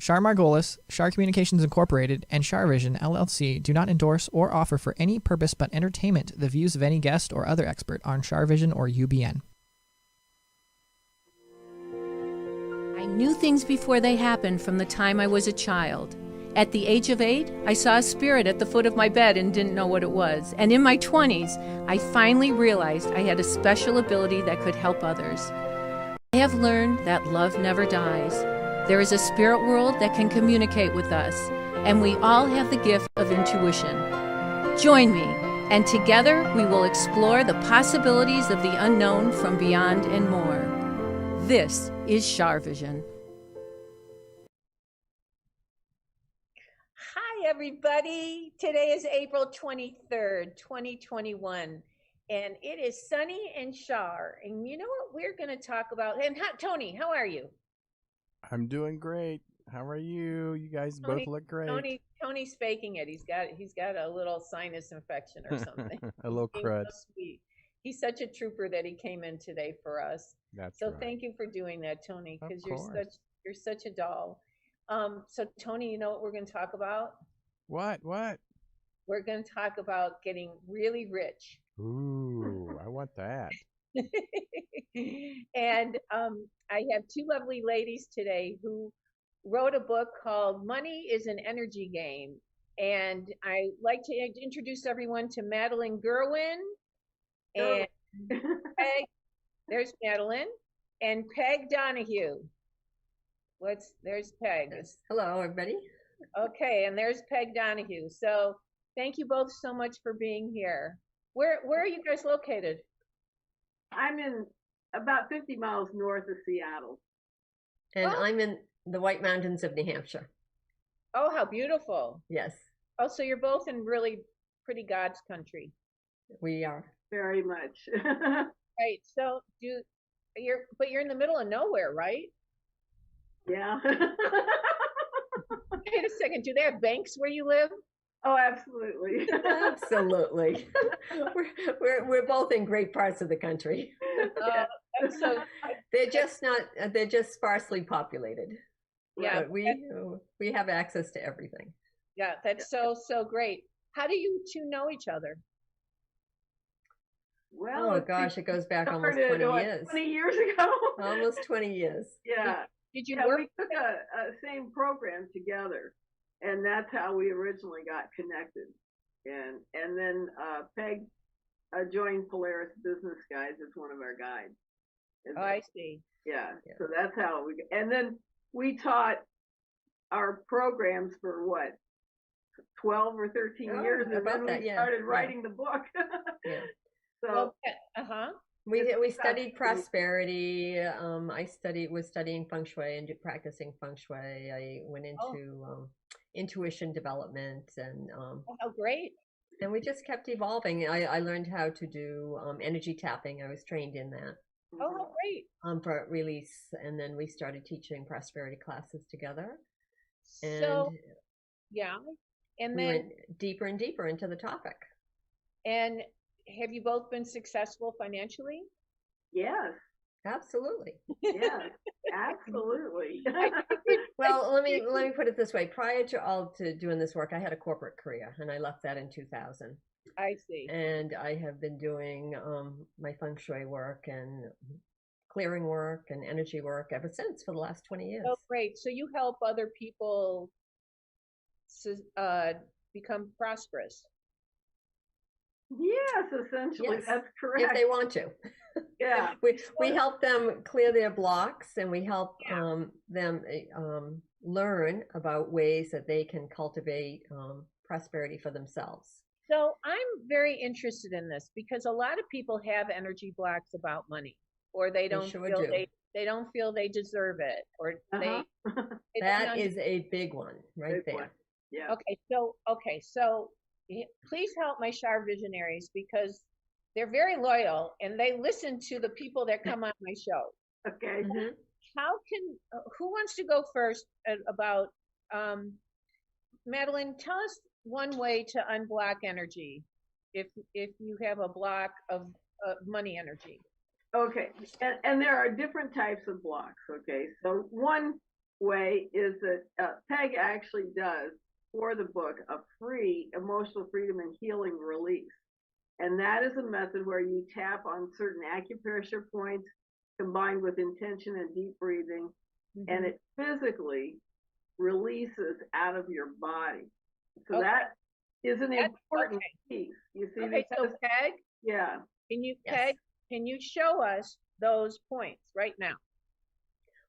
CharMargolis, Char Communications Incorporated, and CharVision LLC do not endorse or offer for any purpose but entertainment the views of any guest or other expert on CharVision or UBN. I knew things before they happened from the time I was a child. At the age of 8, I saw a spirit at the foot of my bed and didn't know what it was. And in my 20s, I finally realized I had a special ability that could help others. I have learned that love never dies. There is a spirit world that can communicate with us, and we all have the gift of intuition. Join me, and together we will explore the possibilities of the unknown from beyond and more. This is CharVision. Hi, everybody. Today is April 23rd, 2021, and it is sunny and Char. And you know what we're going to talk about? And Tony, how are you? I'm doing great. How are you? You guys Tony, both look great. Tony's faking it. He's got a little sinus infection or something. A little crud. So sweet. He's such a trooper that he came in today for us. That's so right. Thank you for doing that, Tony, because you're such a doll. So Tony, you know what we're going to talk about? What? We're going to talk about getting really rich. Ooh, I want that. And I have two lovely ladies today who wrote a book called Money is an Energy Game. And I like to introduce everyone to Madeline Gerwin and Peg. There's Madeline and Peg Donahue. There's Peg. Yes. Hello, everybody. Okay, and there's Peg Donahue. So thank you both so much for being here. Where are you guys located? I'm in about 50 miles north of Seattle. And I'm in the White Mountains of New Hampshire. Oh, how beautiful. Yes. Oh, so you're both in really pretty God's country. We are. Very much. Right. So you're in the middle of nowhere, right? Yeah. Wait a second. Do they have banks where you live? Oh, absolutely. Absolutely. we're both in great parts of the country. So they're just sparsely populated. Yeah. But we have access to everything. Yeah, that's so great. How do you two know each other? Well, oh gosh, it goes back almost 20 years. 20 years ago. Almost 20 years. Yeah. Did you work? We took a same program together, and that's how we originally got connected. And then Peg joined Polaris Business Guides as one of our guides. Oh, I see. Yeah. So that's how and then we taught our programs for what, 12 or 13 years, and then we started writing the book. Yeah. So we studied prosperity. I was studying feng shui and practicing feng shui. I went into intuition development and oh, great. And we just kept evolving. I learned how to do energy tapping. I was trained in that. Oh, how great. For release, and then we started teaching prosperity classes together. And so, yeah. And we then went deeper and deeper into the topic. And have you both been successful financially? Yes. Absolutely. Yes, absolutely. Well, let me put it this way. Prior to doing this work, I had a corporate career, and I left that in 2000. I see. And I have been doing my feng shui work and clearing work and energy work ever since for the last 20 years. Oh, great. So you help other people become prosperous. Yes, essentially, yes, that's correct. If they want to. Yeah. we help them clear their blocks, and we help them learn about ways that they can cultivate prosperity for themselves. So I'm very interested in this because a lot of people have energy blocks about money, or they don't they don't feel they deserve it, or they that is a big one right there. One. Yeah. Okay, so please help my Char visionaries because they're very loyal and they listen to the people that come on my show. Okay. Mm-hmm. Who wants to go first about Madeline? Tell us one way to unblock energy if you have a block of money energy. Okay, and there are different types of blocks. Okay, so one way is that Peg actually does, for the book, a free emotional freedom and healing release. And that is a method where you tap on certain acupressure points combined with intention and deep breathing, and it physically releases out of your body. So that is an important piece. You see? Okay, so Peg, yeah. Peg, can you show us those points right now?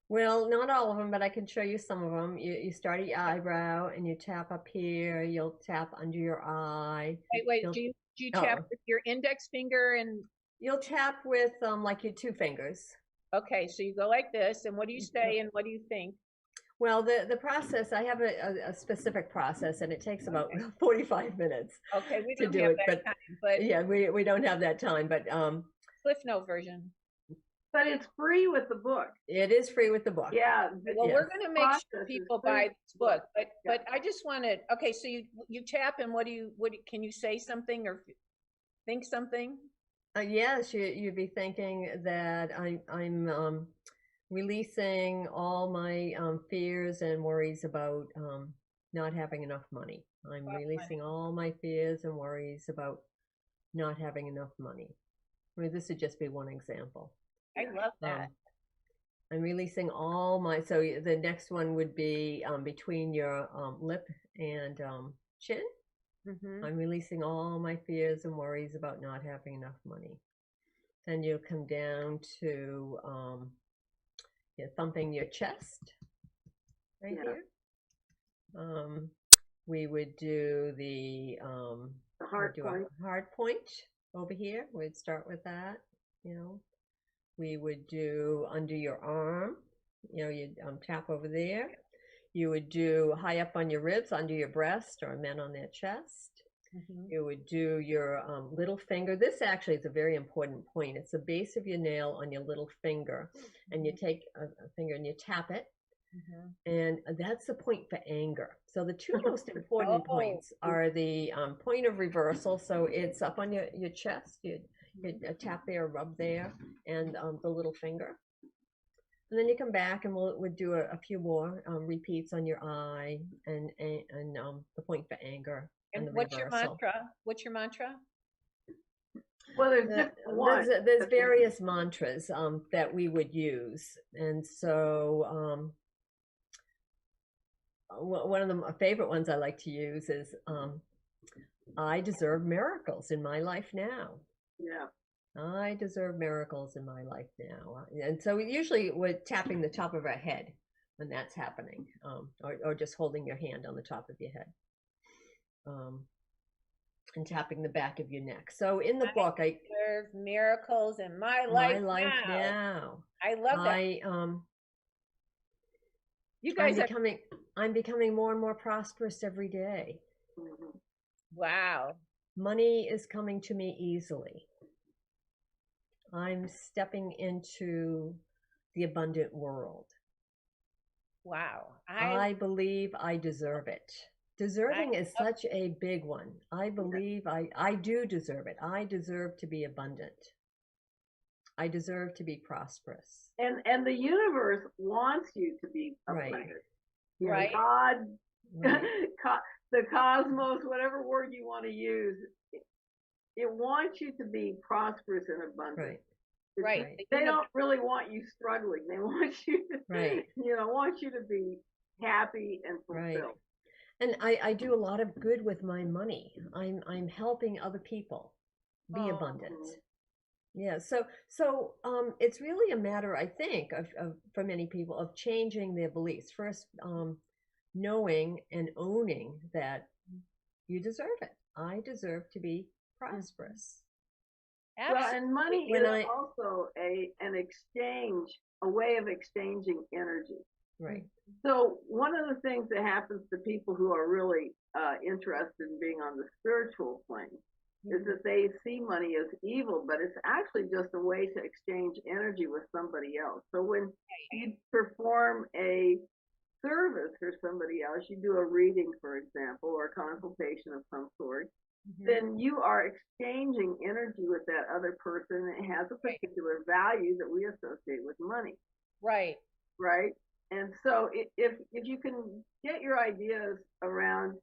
Well, not all of them, but I can show you some of them. You start at your eyebrow and you tap up here. You'll tap under your eye. Wait. Do you tap with your index finger and? You'll tap with like your two fingers. Okay, so you go like this, and what do you say, and what do you think? Well, the process, I have a specific process, and it takes about 45 minutes. Okay, we to don't do have it, that time, but yeah, we don't have that time, but Cliff Note version. But it's free with the book. It is free with the book. Yeah. Well, we're going to make sure people buy this book, but I just wanted. Okay, so you tap, and what can you say something or think something? Yes, you'd be thinking that I'm releasing all my fears and worries about not having enough money. I'm releasing all my fears and worries about not having enough money. I mean, this would just be one example. I love that. I'm releasing all my, so the next one would be between your lip and chin. I'm releasing all my fears and worries about not having enough money. Then you'll come down to thumping your chest right here. We would do the heart point. Hard point over here. We'd start with that, We would do under your arm, you'd tap over there. You would do high up on your ribs, under your breast, or men on their chest. You would do your little finger. This actually is a very important point. It's the base of your nail on your little finger. And you take a finger and you tap it. And that's the point for anger. So the two most important points are the point of reversal. So it's up on your chest. You tap there, rub there, and the little finger. And then you come back and we'll do a few more repeats on your eye and the point for anger. And what's your mantra? What's your mantra? Well, there's various mantras that we would use. And so one of my favorite ones I like to use is I deserve miracles in my life now. Yeah. I deserve miracles in my life now. And so usually we're tapping the top of our head when that's happening, or just holding your hand on the top of your head, and tapping the back of your neck. So in the book, I deserve miracles in my life now. I love that. You guys I'm becoming more and more prosperous every day. Wow. Money is coming to me easily. I'm stepping into the abundant world. Wow. I believe I deserve it. Deserving is such a big one. I believe I do deserve it. I deserve to be abundant. I deserve to be prosperous. And the universe wants you to be abundant. Right. God, the cosmos, whatever word you want to use, it wants you to be prosperous and abundant. Right. They don't really want you struggling. They want you to, want you to be happy and fulfilled. And I do a lot of good with my money. I'm helping other people be abundant. Yeah. So it's really a matter, I think, of for many people, of changing their beliefs. First, knowing and owning that you deserve it. I deserve to be prosperous. Well, and money is also an exchange, a way of exchanging energy. Right. So one of the things that happens to people who are really interested in being on the spiritual plane is that they see money as evil, but it's actually just a way to exchange energy with somebody else. So when you perform a service for somebody else, you do a reading, for example, or a consultation of some sort, then you are exchanging energy with that other person. It has a particular value that we associate with money. Right. Right? And so if you can get your ideas around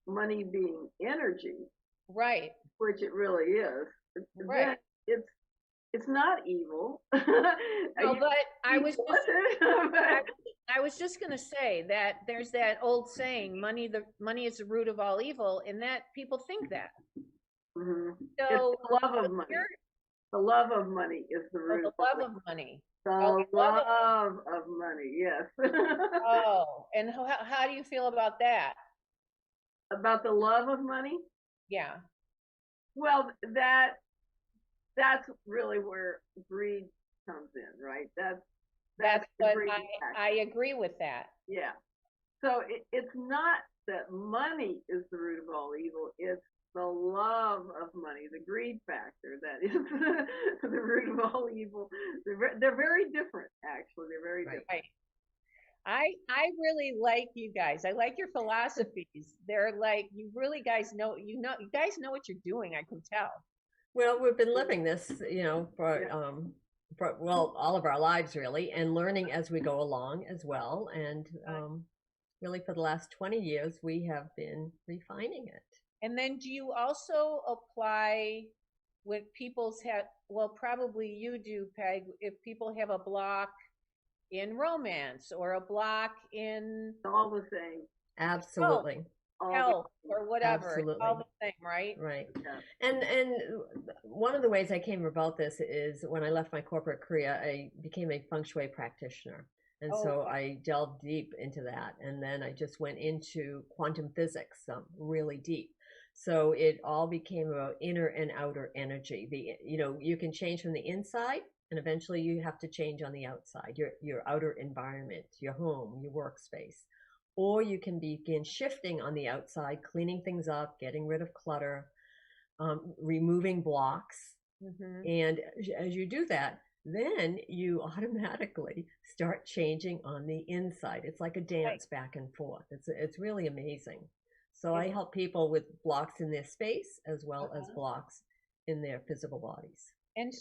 money being energy, Right. which it really is, Right. then it's not evil. No, but I was just But- I was just going to say that there's that old saying, money is the root of all evil, and that people think that. Mhm. So It's the love of money. The love of money is the root the love of money. The Oh, love of money, yes. Oh, and how do you feel about that? About the love of money? Yeah. Well, that's really where greed comes in, right? That's the what greed I agree with that. Yeah. So it's not that money is the root of all evil. It's the love of money, the greed factor that is the root of all evil. They're very different, actually. They're very different. Right. I really like you guys. I like your philosophies. They're like, you guys know what you're doing. I can tell. Well, we've been living this, for well, all of our lives really, and learning as we go along as well. And really, for the last 20 years, we have been refining it. And then, do you also apply when people's have? Well, probably you do, Peg. If people have a block in romance or a block in All the same. Absolutely. health or whatever, Absolutely. it's all the same, right? Right. Yeah. And one of the ways I came about this is when I left my corporate career, I became a feng shui practitioner. And so I delved deep into that. And then I just went into quantum physics, really deep. So it all became about inner and outer energy. You can change from the inside, and eventually you have to change on the outside, your outer environment, your home, your workspace. Or you can begin shifting on the outside, cleaning things up, getting rid of clutter, removing blocks. Mm-hmm. And as you do that, then you automatically start changing on the inside. It's like a dance back and forth. It's really amazing. So I help people with blocks in their space as well as blocks in their physical bodies. And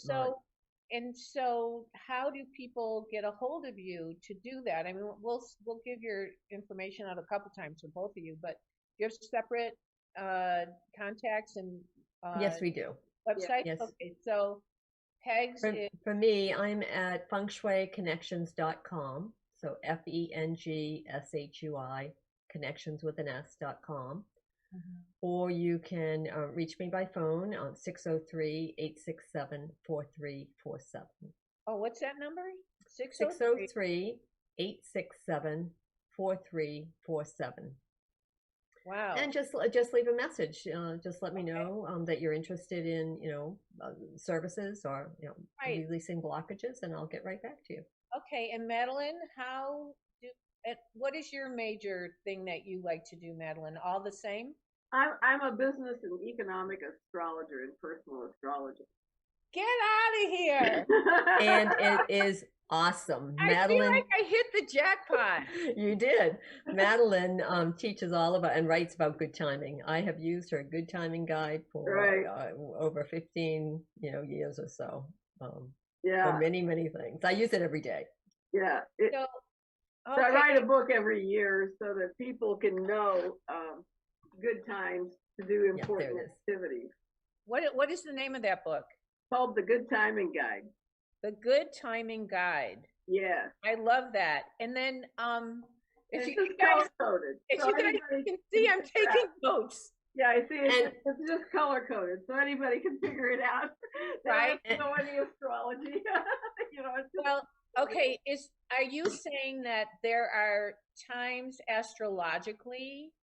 so how do people get a hold of you to do that? I mean, we'll give your information out a couple times for both of you, but do you have separate contacts and yes, we do. Websites? Yes. Okay, so Peg's for me, I'm at fengshuiconnections.com. So FENGSHUI connections with an S.com. Mm-hmm. Or you can reach me by phone on 603-867-4347. Oh, what's that number? 603-867-4347. Wow. And just leave a message. Just let me know that you're interested in, services or, releasing blockages, and I'll get right back to you. Okay. And Madeline, what is your major thing that you like to do, Madeline? All the same? I'm a business and economic astrologer and personal astrologer. Get out of here. And it is awesome. I feel like I hit the jackpot. You did. Madeline teaches all about and writes about good timing. I have used her good timing guide for over 15 years or so. For many, many things. I use it every day. Yeah. So I write a book every year so that people can know good times to do important activities. What is the name of that book? Called The Good Timing Guide. The Good Timing Guide. Yeah. I love that. And then if you guys can see, I'm taking notes. Yeah, I see. It's just color coded, so anybody can figure it out. Right. Know any astrology? Well, okay. Are you saying that there are times astrologically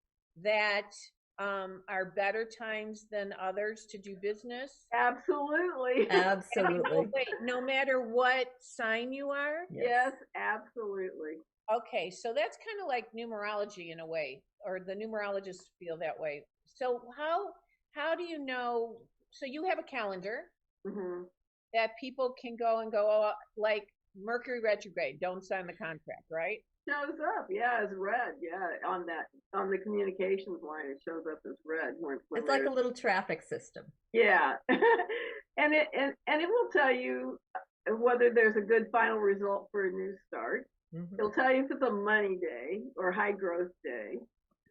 that are better times than others to do business? Absolutely. Absolutely. No matter what sign you are? Yes, absolutely. Okay, so that's kind of like numerology in a way, or the numerologists feel that way. So how do you know? So you have a calendar that people can go, like Mercury retrograde, don't sign the contract, right? Shows up, as red, on the communications line, it shows up as red. When it's like a little traffic system. Yeah, and it will tell you whether there's a good final result for a new start. Mhm. It'll tell you if it's a money day or high growth day.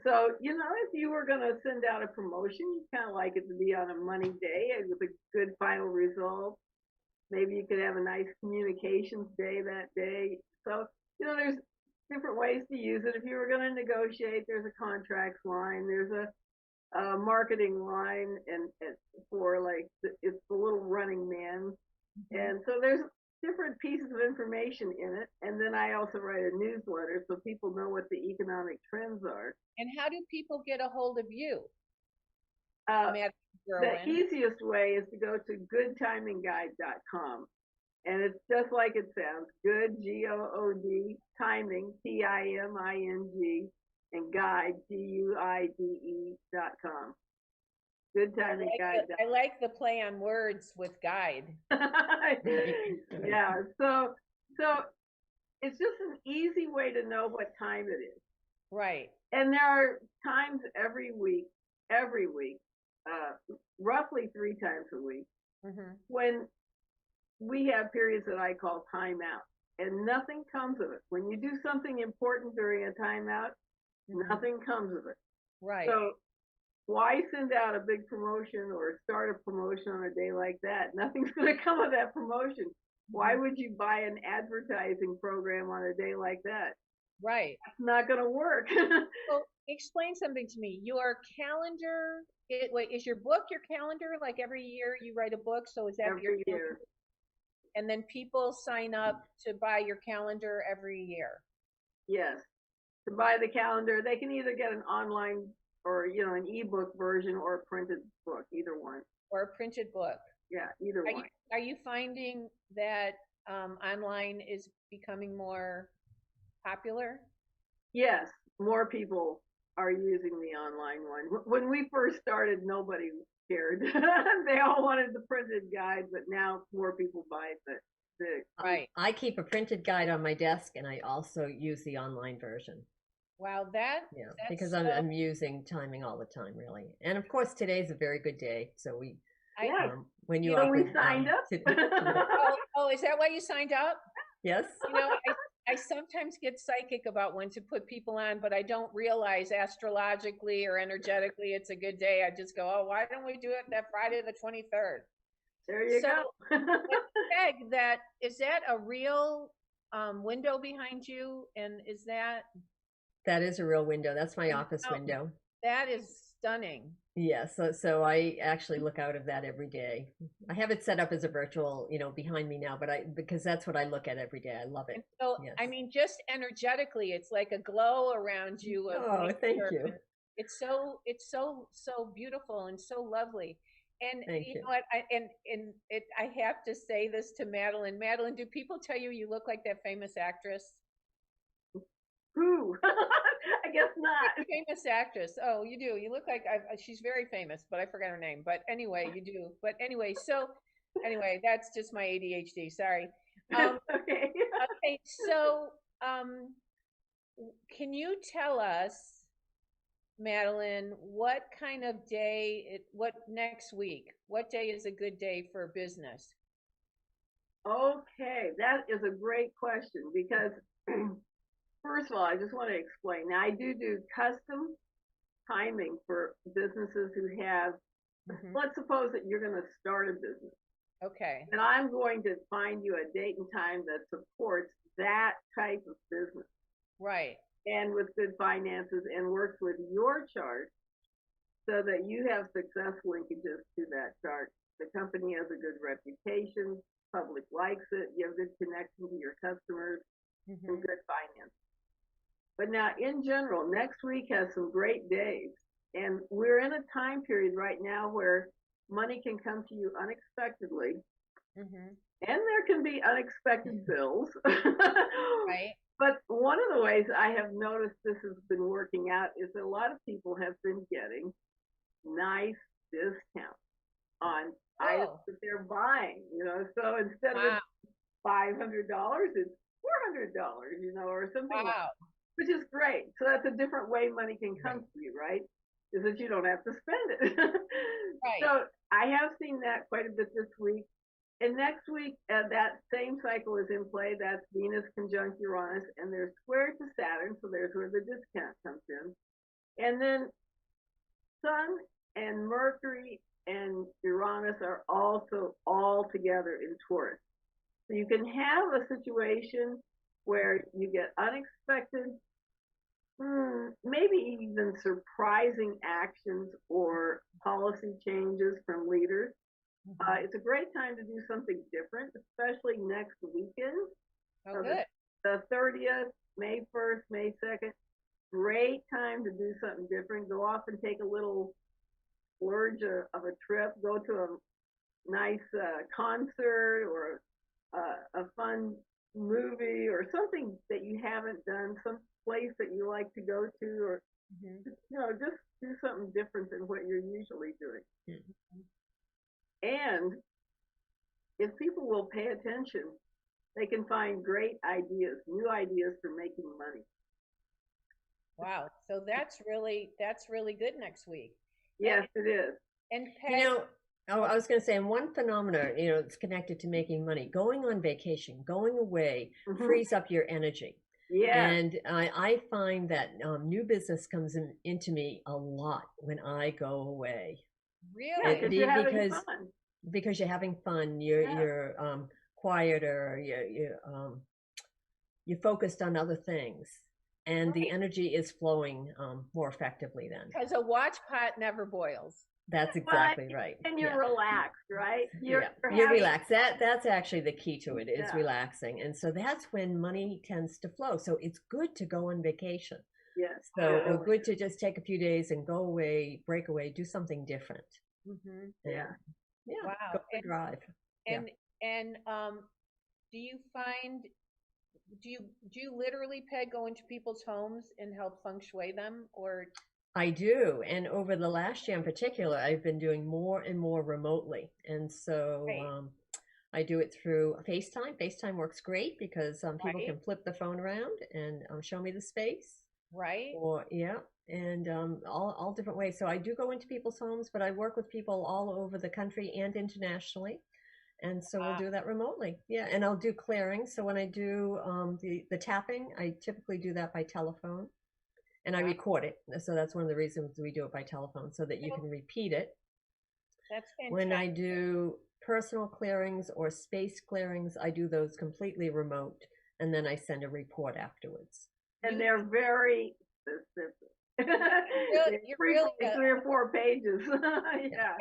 So, if you were going to send out a promotion, you kind of like it to be on a money day and with a good final result. Maybe you could have a nice communications day that day. So, there's different ways to use it. If you were going to negotiate, there's a contracts line, there's a marketing line, and for like it's the little running man. And so there's different pieces of information in it. And then I also write a newsletter so people know what the economic trends are. And how do people get a hold of you? The easiest way is to go to goodtimingguide.com. And it's just like it sounds, good, G-O-O-D, timing, T-I-M-I-N-G, and guide, G-U-I-D-E.com. Goodtimingguide.com. I like the play on words with guide. Yeah, so it's just an easy way to know what time it is. Right. And there are times every week, roughly 3 times a week, when we have periods that I call timeout, and nothing comes of it. When you do something important during a timeout, nothing comes of it. Right. So why send out a big promotion or start a promotion on a day like that? Nothing's going to come of that promotion. Why would you buy an advertising program on a day like that? Right. It's not going to work. So explain something to me. Your calendar, is your book your calendar? Like every year you write a book, so is that every year? And then people sign up to buy your calendar every year. Yes. To buy the calendar, they can either get an online or, an ebook version or a printed book, either one. Or a printed book. Yeah, either one. Are you finding that online is becoming more popular? Yes, more people are using the online one. When we first started, nobody cared. They all wanted the printed guide, but now more people buy the right. I keep a printed guide on my desk, and I also use the online version. Wow, because I'm using timing all the time, really. And of course, today's a very good day, so we when you we signed up. Oh, is that why you signed up? Yes. I sometimes get psychic about when to put people on, but I don't realize astrologically or energetically it's a good day. I just go, oh, why don't we do it that Friday the 23rd? There you go. Peg, is that a real window behind you? And is that? That is a real window. That's my office window. That is stunning. Yes, so I actually look out of that every day. I have it set up as a virtual, behind me now, because that's what I look at every day. I love it. And so, yes. I mean, just energetically, it's like a glow around you. Oh, thank you. It's so beautiful and so lovely. And you know what? I have to say this to Madeline. Madeline, do people tell you look like that famous actress? Who? I guess not. Famous actress. Oh, you do. You look like she's very famous, but I forgot her name. But anyway, you do. But anyway, that's just my ADHD. Sorry. Okay. Okay. So, can you tell us, Madeline, what kind of day? What next week? What day is a good day for business? Okay, that is a great question because. First of all, I just want to explain. Now, I do custom timing for businesses who have, let's suppose that you're going to start a business. Okay. And I'm going to find you a date and time that supports that type of business. Right. And with good finances and works with your chart so that you have success linkages to that chart. The company has a good reputation, public likes it, you have good connection to your customers, and good finances. But now, in general, next week has some great days. And we're in a time period right now where money can come to you unexpectedly. And there can be unexpected bills. Right. But one of the ways I have noticed this has been working out is that a lot of people have been getting nice discounts on items that they're buying. So instead of $500, it's $400, or something like that. Which is great. So that's a different way money can come to you, right? Is that you don't have to spend it. Right. So I have seen that quite a bit this week. And next week, that same cycle is in play. That's Venus conjunct Uranus, and they're square to Saturn, so there's where the discount comes in. And then Sun and Mercury and Uranus are also all together in Taurus. So you can have a situation where you get unexpected, maybe even surprising actions or policy changes from leaders. It's a great time to do something different, especially next weekend. Oh, good. The 30th, May 1st, May 2nd. Great time to do something different. Go off and take a little splurge of a trip. Go to a nice concert or a fun movie or something that you haven't done, some place that you like to go to, or just do something different than what you're usually doing. And if people will pay attention, they can find great ideas, new ideas for making money. Wow. So that's really good next week. Yes, it is. And Peg, I was going to say, and one phenomenon, it's connected to making money. Going on vacation, going away, frees up your energy. Yeah. And I find that new business comes into me a lot when I go away. really? Because you're having fun. Because you're having fun, you're quieter, you're focused on other things, and the energy is flowing more effectively then. Because a watch pot never boils. That's exactly right. And you're relaxed, right? You're relaxed. That's actually the key to it, is relaxing. And so that's when money tends to flow. So it's good to go on vacation. Yes. So good to just take a few days and go away, break away, do something different. Yeah. Wow. Go for a drive. And do you find, do you literally, Peg, go into people's homes and help feng shui them, or? I do. And over the last year in particular, I've been doing more and more remotely. And so I do it through FaceTime. FaceTime works great because people can flip the phone around and show me the space. Right. Or, and all different ways. So I do go into people's homes, but I work with people all over the country and internationally. And so we'll do that remotely. Yeah. And I'll do clearing. So when I do the tapping, I typically do that by telephone. And I record it. So that's one of the reasons we do it by telephone, so that you can repeat it. That's fantastic. When I do personal clearings or space clearings, I do those completely remote, and then I send a report afterwards. And they're very specific. You're really 3 or 4 pages. Yeah.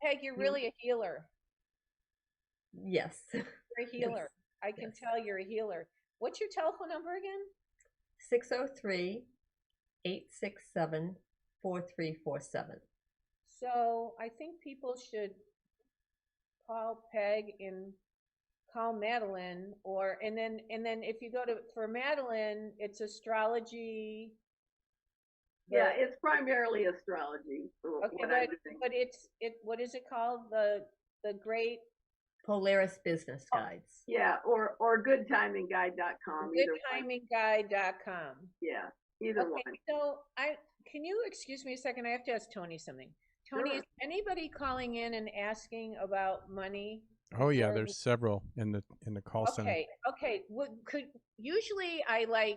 Peg, you're really a healer. Yes. You're a healer. I can tell you're a healer. What's your telephone number again? 603-867-4347. So I think people should call Peg and call Madeline, and then if you go for Madeline, it's astrology. Yeah, it's primarily astrology. Okay, but what is it called? The Great Polaris Business Guides. Yeah, or goodtimingguide.com. Goodtimingguide.com. Yeah, either one. So can you excuse me a second? I have to ask Tony something. Tony, is anybody calling in and asking about money? Oh yeah, there's several in the call center. Okay. Usually I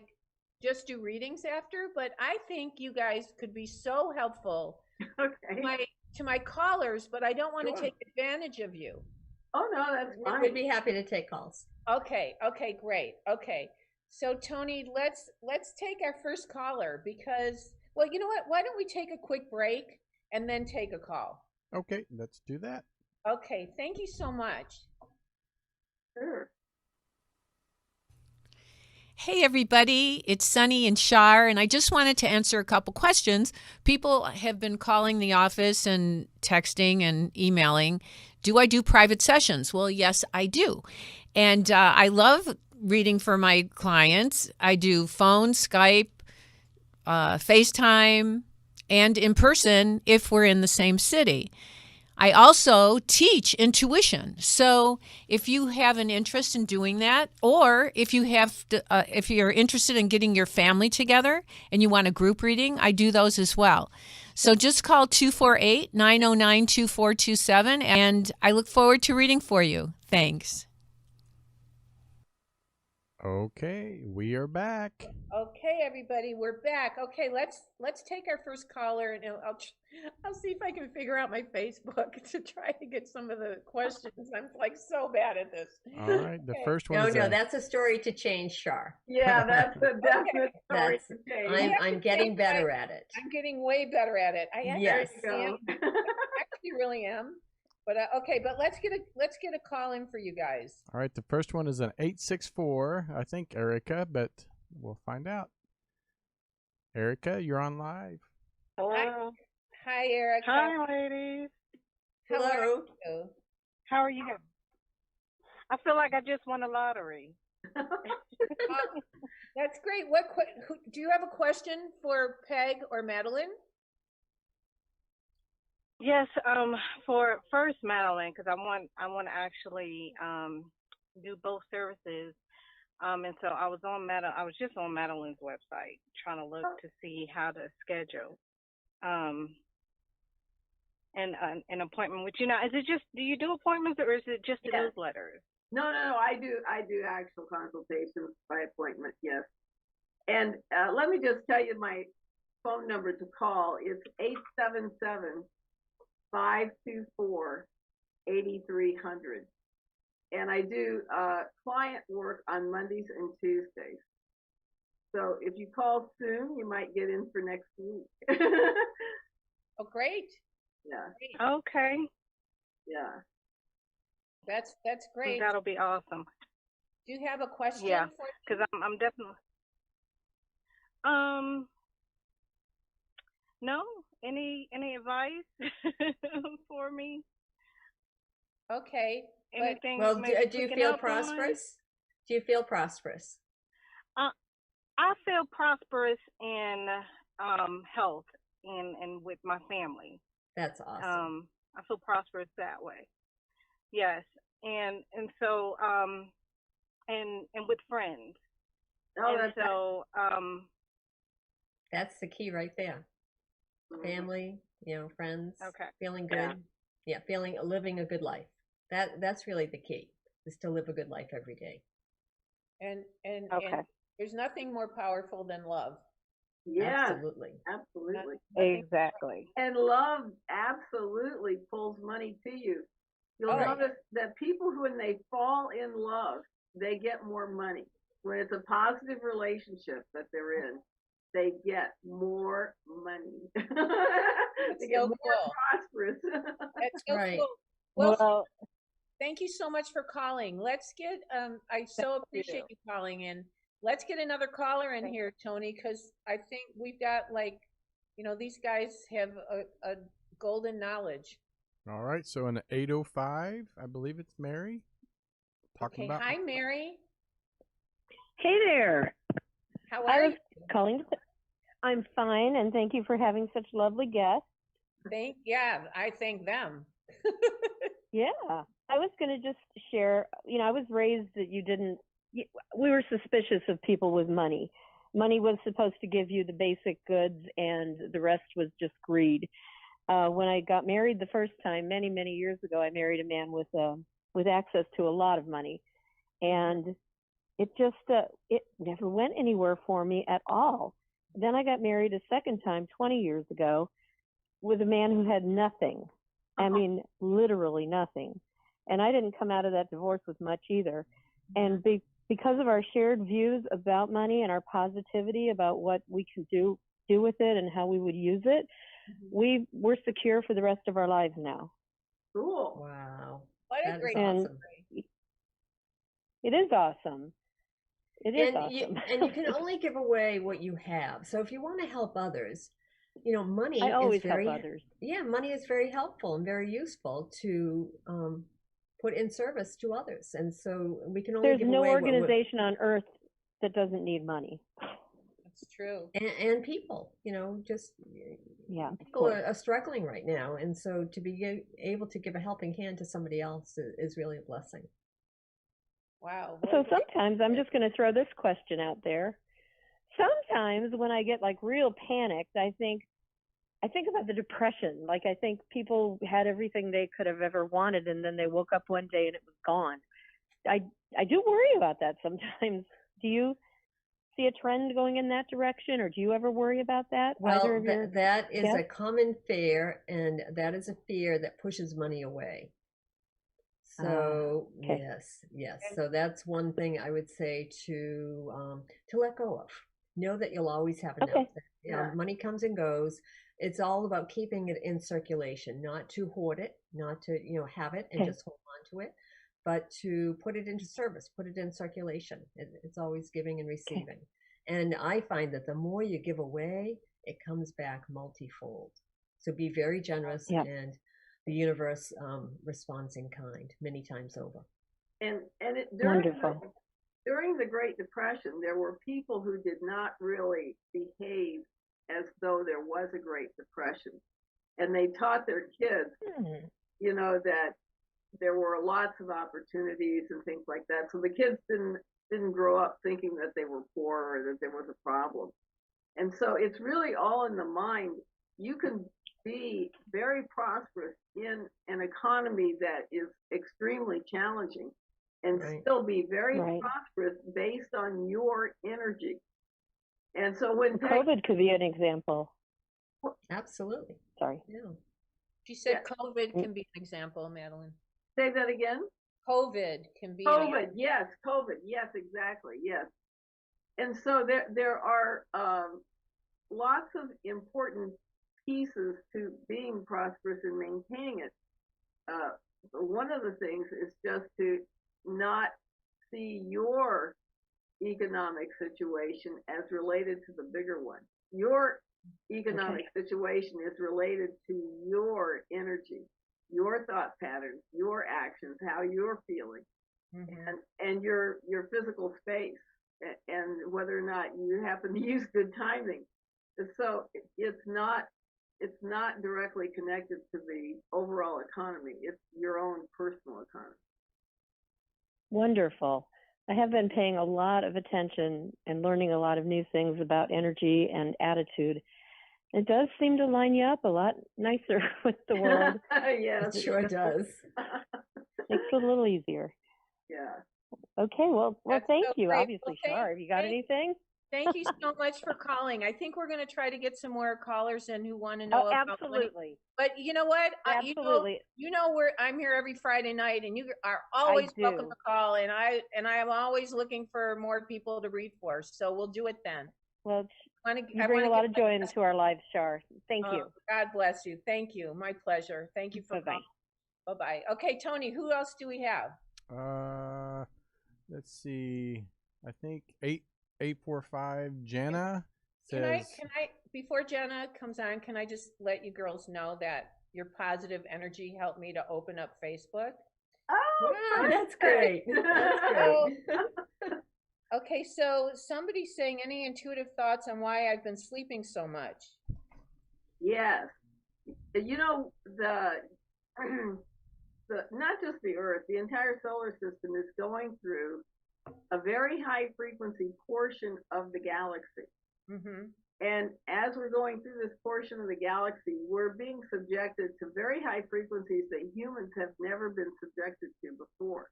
just do readings after, but I think you guys could be so helpful to my callers, but I don't want to take advantage of you. Oh no, that's fine. We'd be happy to take calls. Okay, great. Okay. So Tony, let's take our first caller, because, well, you know what? Why don't we take a quick break and then take a call? Okay, let's do that. Okay, thank you so much. Sure. Hey everybody, it's Sunny and Char, and I just wanted to answer a couple questions. People have been calling the office and texting and emailing. Do I do private sessions? Well, yes, I do. And I love reading for my clients. I do phone, Skype, FaceTime, and in person if we're in the same city. I also teach intuition. So if you have an interest in doing that, or if you're interested in getting your family together and you want a group reading, I do those as well. So just call 248-909-2427, and I look forward to reading for you. Thanks. Okay, we are back. Okay, everybody, we're back. Okay, let's take our first caller, and I'll see if I can figure out my Facebook to try to get some of the questions. I'm like so bad at this. All right, the first one No, is no, that's a story to change, Char. Yeah, that's a definite story That's to change. I'm getting better at it. I'm getting way better at it. I Yes. am. I actually really am. But okay, but let's get a call in for you guys. All right, the first one is an 864. I think Erica, but we'll find out. Erica, you're on live. Hello. Hi, Erica. Hi, ladies. How are Hello. you? How are you? I feel like I just won a lottery. That's great. Do you have a question for Peg or Madeline? Yes. For first Madeline, because I want to actually do both services. And so I was just on Madeline's website trying to look to see how to schedule an appointment with you. Now, is it just, do you do appointments or is it just the newsletters? No, I do actual consultations by appointment, yes. And let me just tell you my phone number to call. It's 877-524-8300. And I do client work on Mondays and Tuesdays. So if you call soon, you might get in for next week. Oh, great. Yeah. Great. Okay. Yeah. That's great. That'll be awesome. Do you have a question? Yeah, for because I'm definitely. No. Any advice for me? Okay. Anything? Well, do you feel prosperous? Do you feel prosperous? I feel prosperous in health and with my family. That's awesome. I feel prosperous that way. Yes, and so and with friends. Oh, that's the key right there. Family, friends. Okay. Feeling good. Yeah, living a good life. That's really the key, is to live a good life every day. And Okay. and there's nothing more powerful than love. yeah, Absolutely. absolutely. Exactly. And love absolutely pulls money to you. You'll notice that people when they fall in love, they get more money. When it's a positive relationship that they're in, they get more money. They get more prosperous. That's so Right. cool. Well, thank you so much for calling. Let's get I so appreciate you calling in. Let's get another caller in here, Tony, because I think we've got these guys have a golden knowledge. All right, so in 805, I believe it's Mary. Okay, hi, Mary. Hey there. How are you? Calling. I'm fine, and thank you for having such lovely guests. I thank them. Yeah, I was going to just share, I was raised that we were suspicious of people with money. Money was supposed to give you the basic goods, and the rest was just greed. When I got married the first time, many, many years ago, I married a man with access to a lot of money, and it just it never went anywhere for me at all. Then I got married a second time 20 years ago with a man who had nothing. I mean, literally nothing. And I didn't come out of that divorce with much either. And because of our shared views about money and our positivity about what we can do with it and how we would use it, we're secure for the rest of our lives now. Cool. Wow. What a great awesome. It is awesome. It is awesome. And you can only give away what you have. So if you want to help others, money I always is very help others. Yeah, money is very helpful and very useful to put in service to others. And so we can only There's give no away organization on earth that doesn't need money. That's true. And people, just people are struggling right now. And so to be able to give a helping hand to somebody else is really a blessing. Wow. So sometimes I'm just going to throw this question out there. Sometimes when I get real panicked, I think, I think about the depression. Like, I think people had everything they could have ever wanted, and then they woke up one day and it was gone. I do worry about that sometimes. Do you see a trend going in that direction, or do you ever worry about that? Well, your that is a guests? common fear, and that is a fear that pushes money away. So okay. yes. So that's one thing I would say to let go of. Know that you'll always have enough. Okay. Money comes and goes. It's all about keeping it in circulation, not to hoard it, not to have it and Okay. just hold on to it, but to put it into service, put it in circulation. It's always giving and receiving. And I find that the more you give away, it comes back multifold. So be very generous, and the universe responds in kind many times over. And Wonderful. during the Great Depression, there were people who did not really behave as though there was a Great Depression. And they taught their kids, that there were lots of opportunities and things like that. So the kids didn't grow up thinking that they were poor or that there was a problem. And so it's really all in the mind. You can be very prosperous in an economy that is extremely challenging and still be very prosperous based on your energy. And so when COVID could be an example. Absolutely. Sorry. Yeah. She said COVID can be an example, Madeline. Say that again? COVID can be COVID, yes, exactly, yes. And so there are lots of important pieces to being prosperous and maintaining it. One of the things is just to not see your economic situation as related to the bigger one. Your economic situation is related to your energy, your thought patterns, your actions, how you're feeling, and your physical space, and whether or not you happen to use good timing. So it's not directly connected to the overall economy. It's your own personal economy. Wonderful. I have been paying a lot of attention and learning a lot of new things about energy and attitude. It does seem to line you up a lot nicer with the world. Yeah, it sure does. Makes it a little easier. Yeah. Okay, well, thank you. Great. Obviously, Char, have you got anything? Thank you so much for calling. I think we're going to try to get some more callers in who want to know about absolutely. Money. But you know what? Absolutely. I'm here every Friday night, and you are always welcome to call. And I'm always looking for more people to read for. So we'll do it then. Well, you bring a lot of joy into our lives, Char. Thank you. God bless you. Thank you. My pleasure. Thank you for calling. Bye-bye. Okay, Tony, who else do we have? Let's see. I think 845 Jenna says. Can I before Jenna comes on, can I just let you girls know that your positive energy helped me to open up Facebook? Oh, wow, that's great. That's great. Okay, so somebody's saying, any intuitive thoughts on why I've been sleeping so much? Yes. The not just the Earth, the entire solar system is going through a very high frequency portion of the galaxy. And as we're going through this portion of the galaxy, we're being subjected to very high frequencies that humans have never been subjected to before.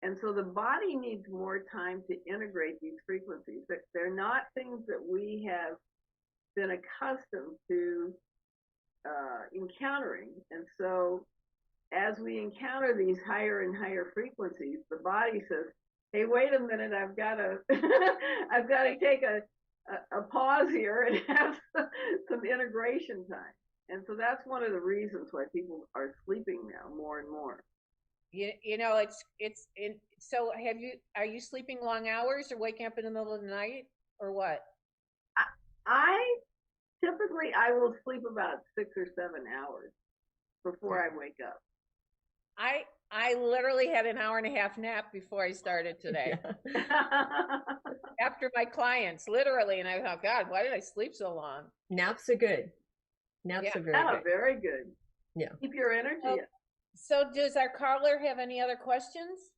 And so the body needs more time to integrate these frequencies. They're not things that we have been accustomed to encountering. And so as we encounter these higher and higher frequencies, the body says, hey, wait a minute, I've got to take a pause here and have some integration time. And so that's one of the reasons why people are sleeping now more and more. So are you sleeping long hours or waking up in the middle of the night or what? I typically will sleep about 6 or 7 hours before I wake up. I literally had an hour and a half nap before I started today. After my clients, literally, and I thought, God, why did I sleep so long? Naps are good. Naps are very good. Very good. Yeah. Keep your energy up. So does our caller have any other questions?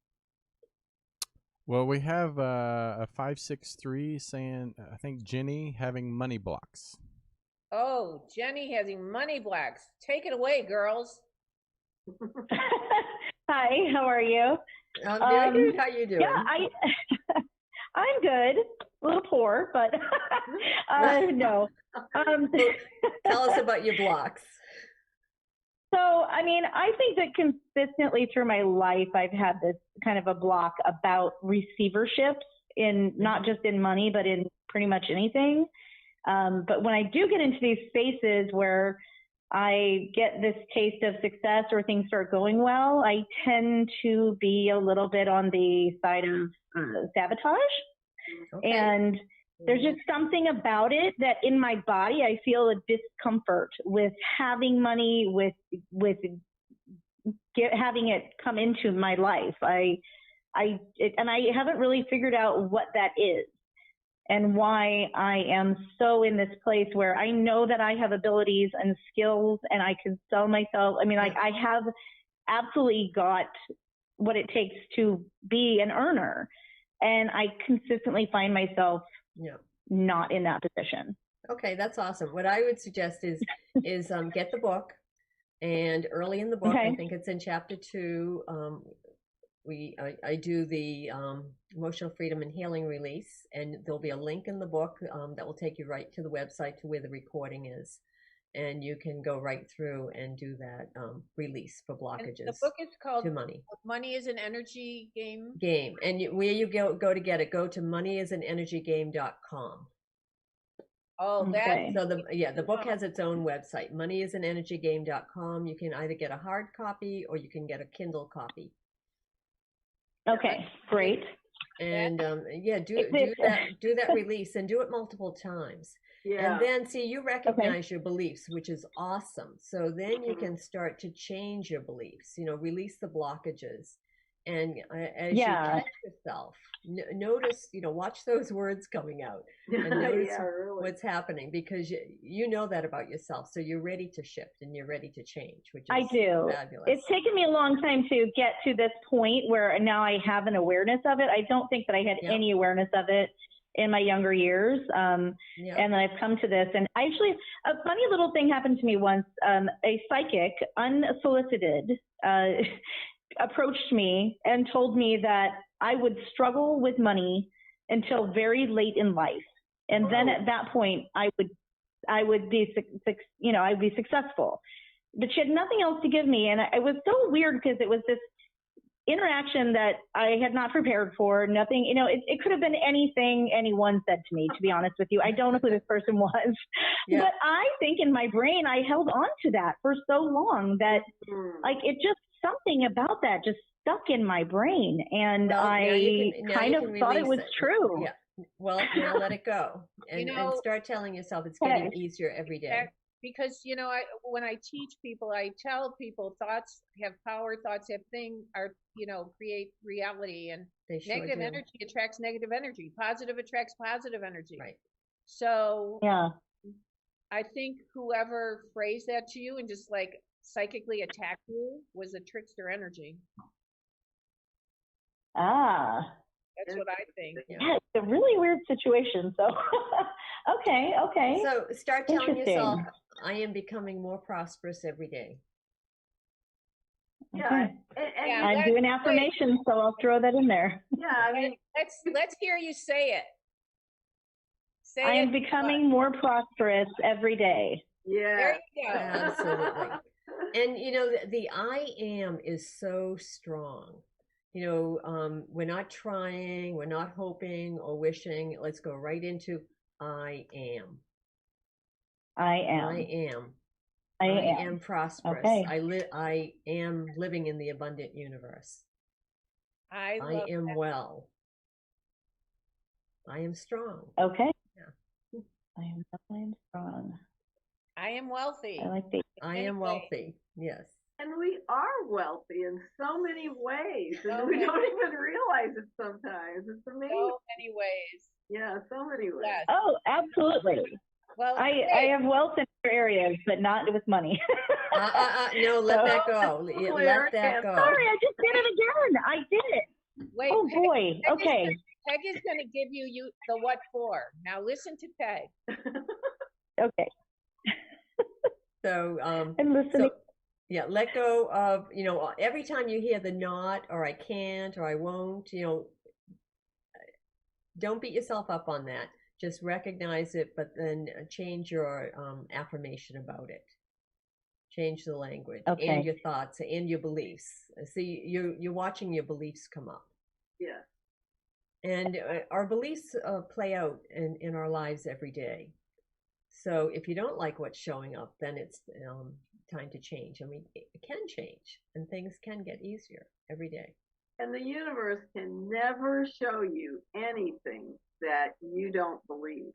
Well, we have a 563 saying, I think Jenny having money blocks. Oh, Jenny has money blocks. Take it away, girls. Hi, how are you? I'm very good. How you doing? Yeah, I'm good. A little poor, but no. Tell us about your blocks. So, I mean, I think that consistently through my life, I've had this kind of a block about receiverships in not just in money, but in pretty much anything. But when I do get into these spaces where I get this taste of success or things start going well, I tend to be a little bit on the side of sabotage. Okay. And there's just something about it that in my body, I feel a discomfort with having money, with having it come into my life. And I haven't really figured out what that is and why I am so in this place where I know that I have abilities and skills and I can sell myself. I mean, like I have absolutely got what it takes to be an earner. And I consistently find myself not in that position. Okay, that's awesome. What I would suggest is get the book, and early in the book, I think it's in chapter 2. I do the emotional freedom and healing release, and there'll be a link in the book that will take you right to the website to where the recording is, and you can go right through and do that release for blockages. And the book is called to money. Money is an Energy Game. And where you go to get it, go to moneyisanenergygame.com. Oh, that. So the book has its own website, moneyisanenergygame.com. You can either get a hard copy or you can get a Kindle copy. Okay, great. And do that release and do it multiple times. Yeah. And then see, you recognize your beliefs, which is awesome. So then you can start to change your beliefs, release the blockages. And as you catch yourself, notice, watch those words coming out and notice what's happening, because you know that about yourself. So you're ready to shift and you're ready to change, which is fabulous. It's taken me a long time to get to this point where now I have an awareness of it. I don't think that I had any awareness of it in my younger years. And then I've come to this. And actually, a funny little thing happened to me once. A psychic, unsolicited, approached me and told me that I would struggle with money until very late in life. And then at that point, I would be successful. But she had nothing else to give me. And it was so weird because it was this interaction that I had not prepared for. Nothing, it could have been anything anyone said to me, to be honest with you. I don't know who this person was. Yeah. But I think in my brain, I held on to that for so long that it just, something about that just stuck in my brain. And I kind of thought it was true. Yeah. Well, now let it go and start telling yourself it's getting easier every day. Because, when I teach people, I tell people thoughts have power, thoughts have create reality, and negative energy attracts negative energy. Positive attracts positive energy. Right. So I think whoever phrased that to you and just psychically attacked you was a trickster energy. That's what I think. Yeah, it's a really weird situation. So, okay. So start telling yourself, I am becoming more prosperous every day. Okay. I'm doing affirmations, so I'll throw that in there. Yeah, I mean, let's hear you say it. I am becoming more prosperous every day. Yeah. There you go. Absolutely. And the I am is so strong. We're not trying, we're not hoping or wishing. Let's go right into I am. I am prosperous. Okay. I am living in the abundant universe. I am well. I am strong. Okay. Yeah. I am strong. I am wealthy. I like that. I am wealthy. Yes. And we are wealthy in so many ways, and we don't even realize it sometimes. It's amazing. So many ways. Yeah, so many ways. Yes. Oh, absolutely. Well, I have wealth in other areas, but not with money. No, let that go. Let that go. Sorry, I just did it again. I did it. Wait. Oh, boy. Okay. Peg is going to give you the what for. Now listen to Peg. Okay. So, And listening. yeah, let go of, every time you hear the not, or I can't, or I won't, don't beat yourself up on that. Just recognize it, but then change your affirmation about it. Change the language and your thoughts and your beliefs. See, you're watching your beliefs come up. Yeah. And our beliefs play out in our lives every day. So if you don't like what's showing up, then it's time to change. I mean, it can change, and things can get easier every day. And the universe can never show you anything that you don't believe.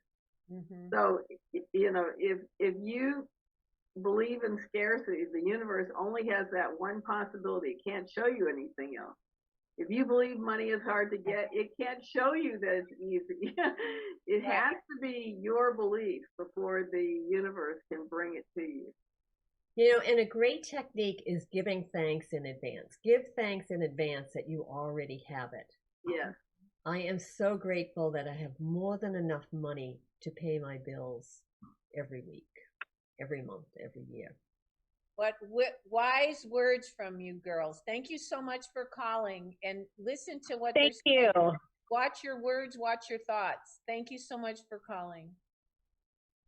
Mm-hmm. So, if you believe in scarcity, the universe only has that one possibility. It can't show you anything else. If you believe money is hard to get, it can't show you that it's easy. It has to be your belief before the universe can bring it to you. And a great technique is giving thanks in advance. Give thanks in advance that you already have it. Yes. I am so grateful that I have more than enough money to pay my bills every week, every month, every year. What wise words from you girls. Thank you so much for calling, and listen to what they're saying. Thank you. Watch your words, watch your thoughts. Thank you so much for calling.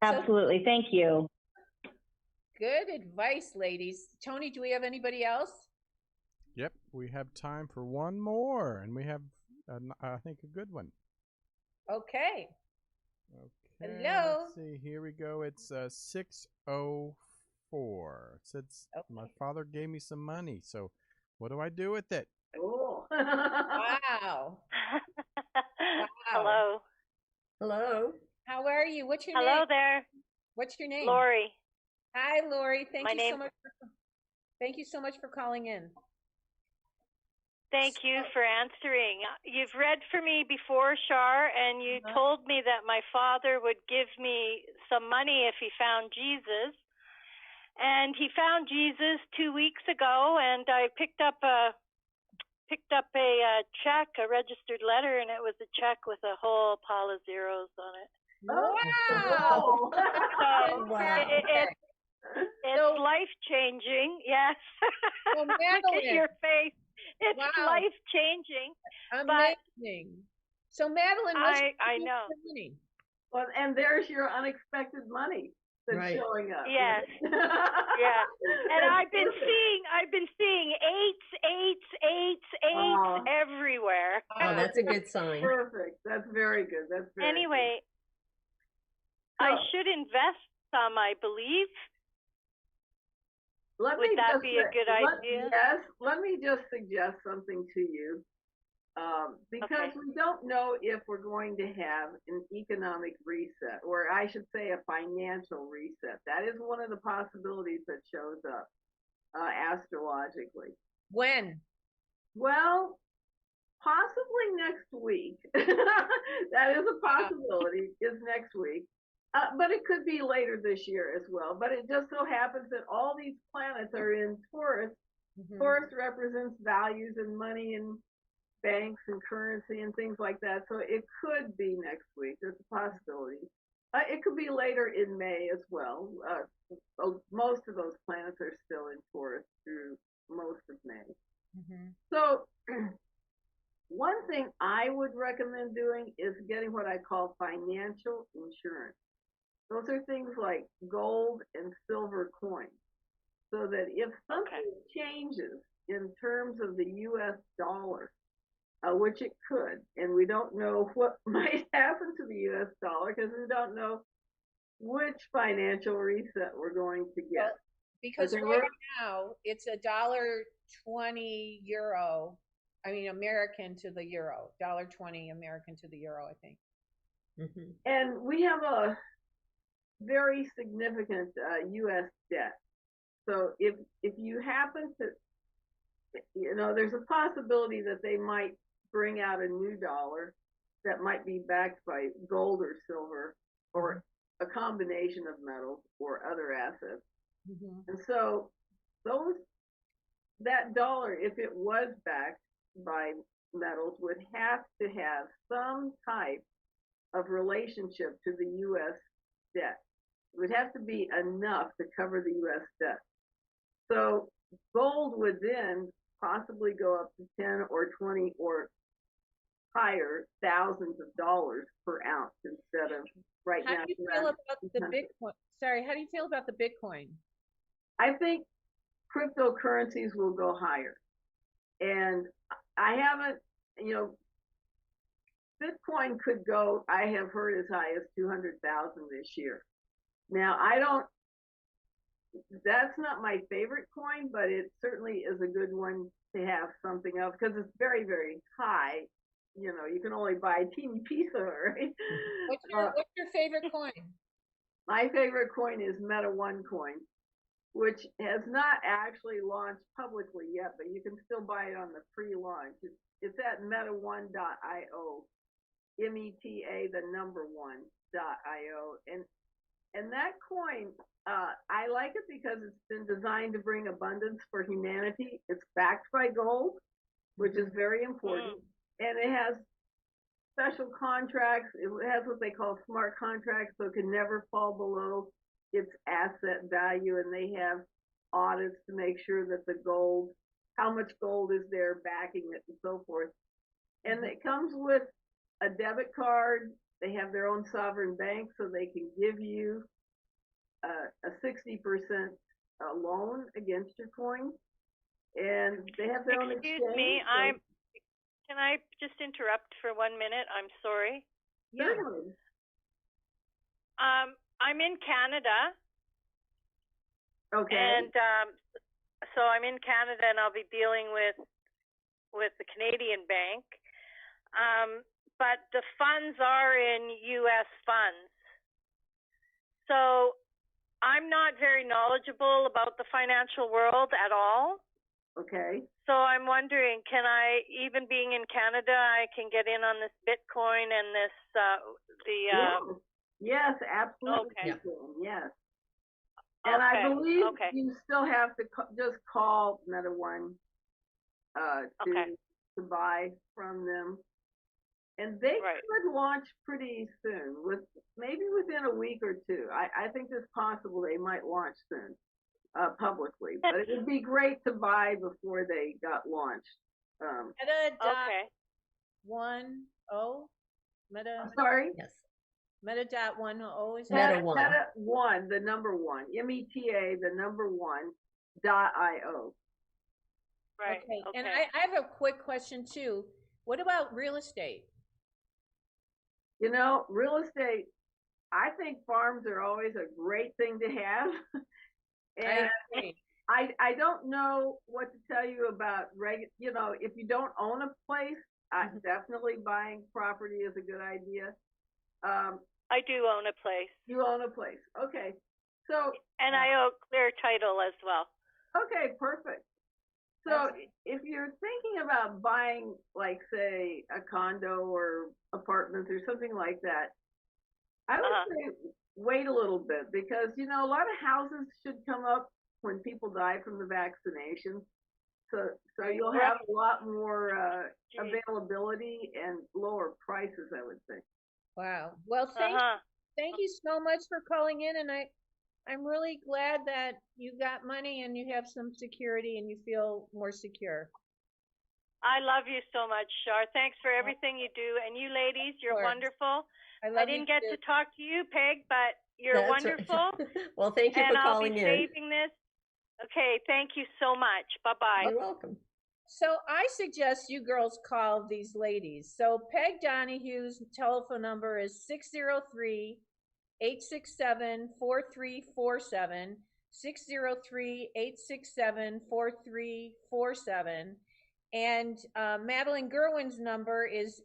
Absolutely. Thank you. Good advice, ladies. Tony, do we have anybody else? Yep, we have time for one more, and we have, I think, a good one. Okay. Okay. Hello. Let's see. Here we go. It's 6:04. It says my father gave me some money. So, what do I do with it? Oh. Wow. Hello. Hello. How are you? What's your name? Hello there. What's your name? Laurie. Hi, Laurie. Thank My you name- so much. Thank you so much for calling in. Thank you for answering. You've read for me before, Char, and you told me that my father would give me some money if he found Jesus. And he found Jesus 2 weeks ago, and I picked up a check, a registered letter, and it was a check with a whole pile of zeros on it. Wow. Wow. It's life-changing, yes. Well, Look at Madeline. your face. It's Wow. life-changing. Amazing. So, Madeline, what's I know. your money? Well, and there's your unexpected money that's showing up. Yes. Yeah. And I've been seeing eights everywhere. Oh, that's a good sign. Perfect. That's very good. That's very Anyway, good. I should invest some, I believe. Would that be a good idea? Yes. Let me just suggest something to you. Because we don't know if we're going to have an economic reset, or I should say a financial reset. That is one of the possibilities that shows up astrologically. When? Well, possibly next week. That is a possibility, is next week. But it could be later this year as well. But it just so happens that all these planets are in Taurus. Mm-hmm. Taurus represents values and money and banks and currency and things like that. So it could be next week. There's a possibility. It could be later in May as well. Most of those planets are still in Taurus through most of May. Mm-hmm. So one thing I would recommend doing is getting what I call financial insurance. Those are things like gold and silver coins. So that if something changes in terms of the U.S. dollar, which it could, and we don't know what might happen to the U.S. dollar because we don't know which financial reset we're going to get. Well, because right now it's $1.20 euro. I mean, American to the euro. $1.20 American to the euro, I think. Mm-hmm. And we have a very significant U.S. debt. So if you happen to, there's a possibility that they might bring out a new dollar that might be backed by gold or silver or a combination of metals or other assets. Mm-hmm. And so that dollar, if it was backed by metals, would have to have some type of relationship to the U.S. debt. It would have to be enough to cover the U.S. debt. So gold would then possibly go up to 10 or 20 or higher thousands of dollars per ounce instead of right now. How do you feel about the Bitcoin? Sorry, how do you feel about the Bitcoin? I think cryptocurrencies will go higher. And I haven't, Bitcoin could go, I have heard, as high as 200,000 this year. Now, that's not my favorite coin, but it certainly is a good one to have something of, because it's very, very high. You can only buy a teeny piece of it, right? What's your favorite coin? My favorite coin is Meta One coin, which has not actually launched publicly yet, but you can still buy it on the pre-launch. It's at meta1.io, META, the number one.io. And that coin, I like it because it's been designed to bring abundance for humanity. It's backed by gold, which is very important. And it has special contracts. It has what they call smart contracts, so it can never fall below its asset value. And they have audits to make sure that the gold, how much gold is there backing it and so forth. And it comes with a debit card. They have their own sovereign bank, so they can give you a 60% loan against your coin. And they have their own exchange. Excuse me, can I just interrupt for 1 minute? I'm sorry. Yeah. I'm in Canada. Okay. And so I'm in Canada, and I'll be dealing with the Canadian bank. But the funds are in U.S. funds. So I'm not very knowledgeable about the financial world at all. Okay. So I'm wondering, can I, even being in Canada, I can get in on this Bitcoin and this, Yes, absolutely. Okay. Yes. And I Okay, believe okay. you still have to just call Meta One to buy from them. And they could launch pretty soon, maybe within a week or two. I think it's possible they might launch soon. Publicly, but it would be great to buy before they got launched. Okay. Meta. Sorry. Yes. Meta.10 is Meta One. Meta One, the number one. META, the number one.io. Right. Okay. And I have a quick question too. What about real estate? Real estate. I think farms are always a great thing to have. And I don't know what to tell you about if you don't own a place, definitely buying property is a good idea. I do own a place. You own a place. Okay. So and I own clear title as well. Okay, perfect. So if you're thinking about buying, like, say, a condo or apartments or something like that, I would say wait a little bit, because a lot of houses should come up when people die from the vaccination, so you'll have a lot more availability and lower prices, I would think. Wow. Well, thank you so much for calling in, and I'm really glad that you got money and you have some security and you feel more secure. I love you so much, Char. Thanks for everything you do, and you ladies, you're wonderful. I didn't get to talk to you, Peg, but you're wonderful. Right. Well, thank you for calling in. And I'll be saving this. Okay, thank you so much. Bye-bye. You're welcome. So I suggest you girls call these ladies. So Peg Donahue's telephone number is 603-867-4347, 603-867-4347. And Madeline Gerwin's number is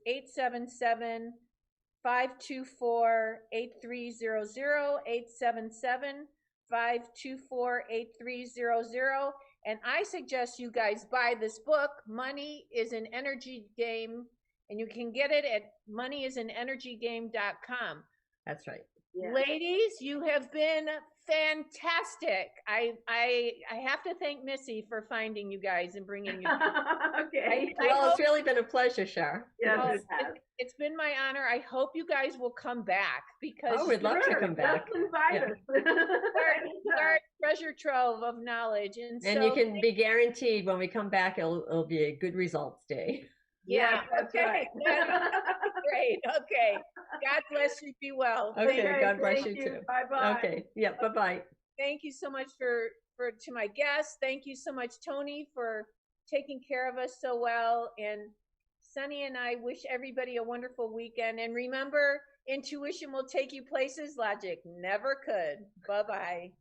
877-524-8300, 877-524-8300. And I suggest you guys buy this book, Money is an Energy Game, and you can get it at moneyisanenergygame.com. That's right. Yeah. Ladies, you have been fantastic. I have to thank Missy for finding you guys and bringing you. Okay. Well, it's really been a pleasure, Char. Yes, Well, it has. it's been my honor. I hope you guys will come back because Oh, we'd love to come back. Just invite us. you're a treasure trove of knowledge, and And so you can be guaranteed when we come back, it'll be a good results day. yeah, That's okay, right. great, okay. God bless you. Be well. Okay, God bless thank you too. Bye bye. Okay, yeah, bye-bye. Thank you so much for to my guests. Thank you so much, Tony, for taking care of us so well. And Sunny and I wish everybody a wonderful weekend. And remember, intuition will take you places logic never could. Bye-bye.